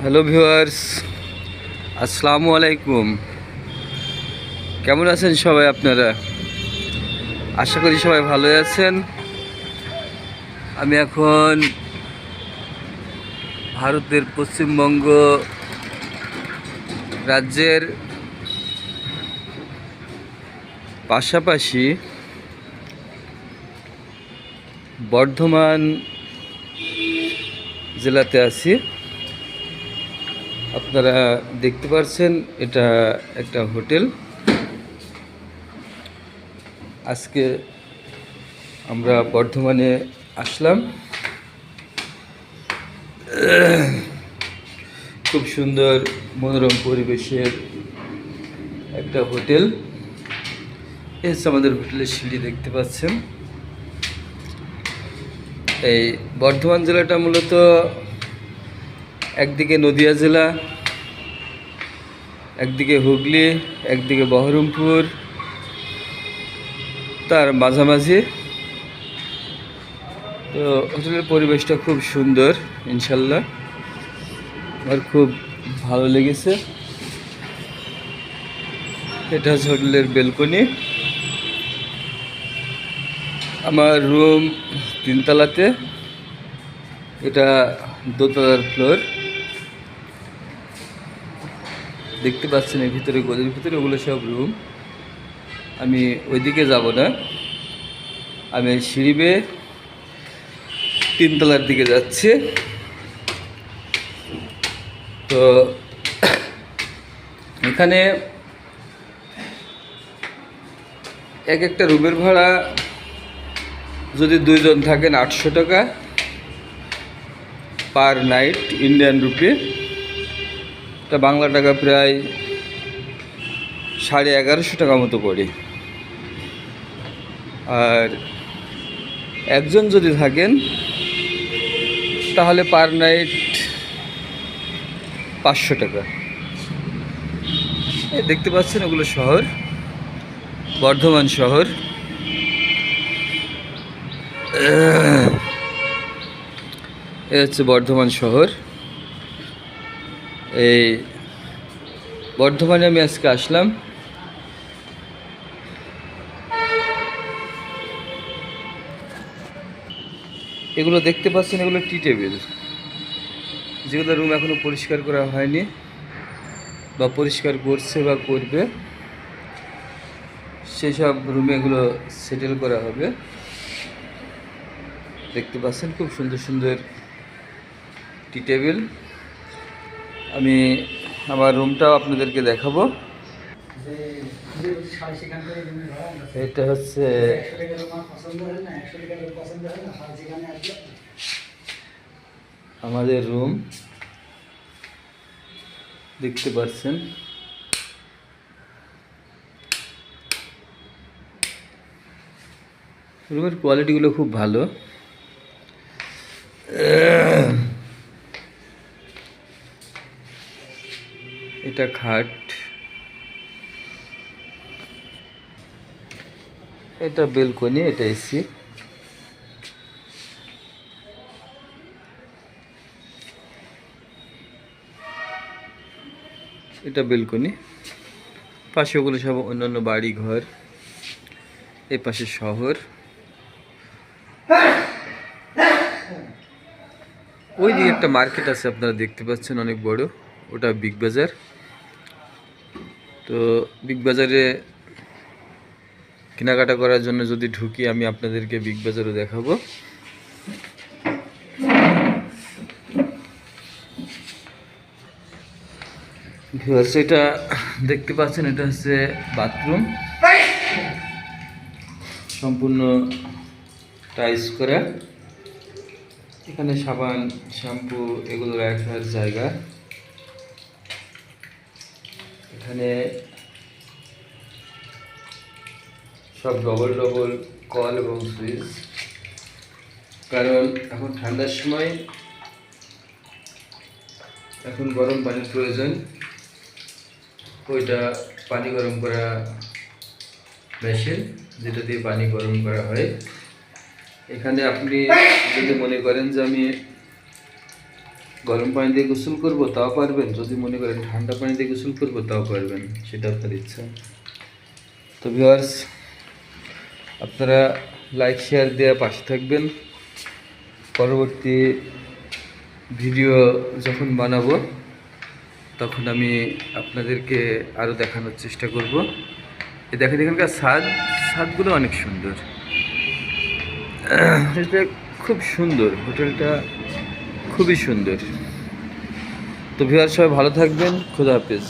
Hello viewers, আসসালামু আলাইকুম। কেমন আছেন সবাই আপনারা? আশা করি সবাই ভালো আছেন। আমি এখন ভারতের পশ্চিমবঙ্গ রাজ্যের পাশাপাশি বর্ধমান জেলাতে আছি। আপনারা দেখতে পাচ্ছেন এটা একটা হোটেল। আজকে আমরা বর্ধমানে আসলাম। খুব সুন্দর মনোরম পরিবেশের একটা হোটেল। এই হচ্ছে আমাদের হোটেলের সিঁড়ি, দেখতে পাচ্ছেন। এই বর্ধমান জেলাটা মূলত একদিকে নদিয়া জেলা, একদিকে হুগলি, একদিকে বহরমপুর, তার মাঝামাঝি। তো হোটেলের পরিবেশটা খুব সুন্দর, ইনশাল্লাহ আমার খুব ভালো লেগেছে। এটা হচ্ছে হোটেলের বেলকনি। আমার রুম 3 তলাতে, এটা 2 তলার ফ্লোর। দেখতে পাচ্ছেন এর ভিতরে, গলির ভিতরে ওগুলো সব রুম। আমি ওইদিকে যাব না, আমি সিঁড়ি বেয়ে 3 তলার দিকে যাচ্ছি। তো এখানে এক একটা রুমের ভাড়া যদি 2 জন থাকেন 800 টাকা পার নাইট, ইন্ডিয়ান রুপি। এটা বাংলা টাকা প্রায় 1150 টাকা মতো পড়ে। আর একজন যদি থাকেন তাহলে পার নাইট 500 টাকা। দেখতে পাচ্ছেন ওগুলো শহর, বর্ধমান শহর। এ হচ্ছে বর্ধমান শহর। এই বর্ধমানে আমি আজকে আসলাম। এগুলো দেখতে পাচ্ছেন, এগুলো টি টেবিল, যেগুলো রুম এখনো পরিষ্কার করা হয়নি বা পরিষ্কার করছে বা করবে, সেই সব রুমে এগুলো সেটেল করা হবে। দেখতে পাচ্ছেন খুব সুন্দর সুন্দর টি টেবিল। আমি আমার রুমটাও আপনাদেরকে দেখাবো। এটা হচ্ছে আমাদের রুম, দেখতে পাচ্ছেন। রুমের কোয়ালিটিগুলো খুব ভালো। এটা খাট, এটা বেলকনি, এটা এসি। এটা বেলকনি। পাশে ওগুলো সব অন্যান্য বাড়ি ঘর। এই পাশে শহর। ওই দিকে একটা মার্কেট আছে, আপনারা দেখতে পাচ্ছেন, অনেক বড়। ওটা বিগ বাজার। তো বিগ বাজারে কেনাকাটা করার জন্য যদি ঢুকি, আমি আপনাদেরকে বিগ বাজারও দেখাবো। এটা দেখতে পাচ্ছেন, এটা হচ্ছে বাথরুম, সম্পূর্ণ টাইলস করা। এখানে সাবান, শ্যাম্পু এগুলো রাখার জায়গা। এখানে সব ডবল ডবল কল এবং সুইচ, কারণ এখন ঠান্ডার সময়, এখন গরম পানির প্রয়োজন। ওইটা পানি গরম করা মেশিন, যেটা দিয়ে পানি গরম করা হয়। এখানে আপনি যদি মনে করেন যে আমি গরম পানি দিয়ে গোসল করবো তাও পারবেন, যদি মনে করেন ঠান্ডা পানি দিয়ে গোসল করবো তাও পারবেন, সেটা আপনার ইচ্ছা। তো ভিউয়ার্স, আপনারা লাইক শেয়ার দেওয়া পাশে থাকবেন। পরবর্তী ভিডিও যখন বানাবো তখন আমি আপনাদেরকে আরও দেখানোর চেষ্টা করব। দেখেন এখানকার ছাদগুলো অনেক সুন্দর, এটা খুব সুন্দর, হোটেলটা খুবই সুন্দর। তো ভিউয়ার সবাই ভালো থাকবেন, খোদা হাফেজ।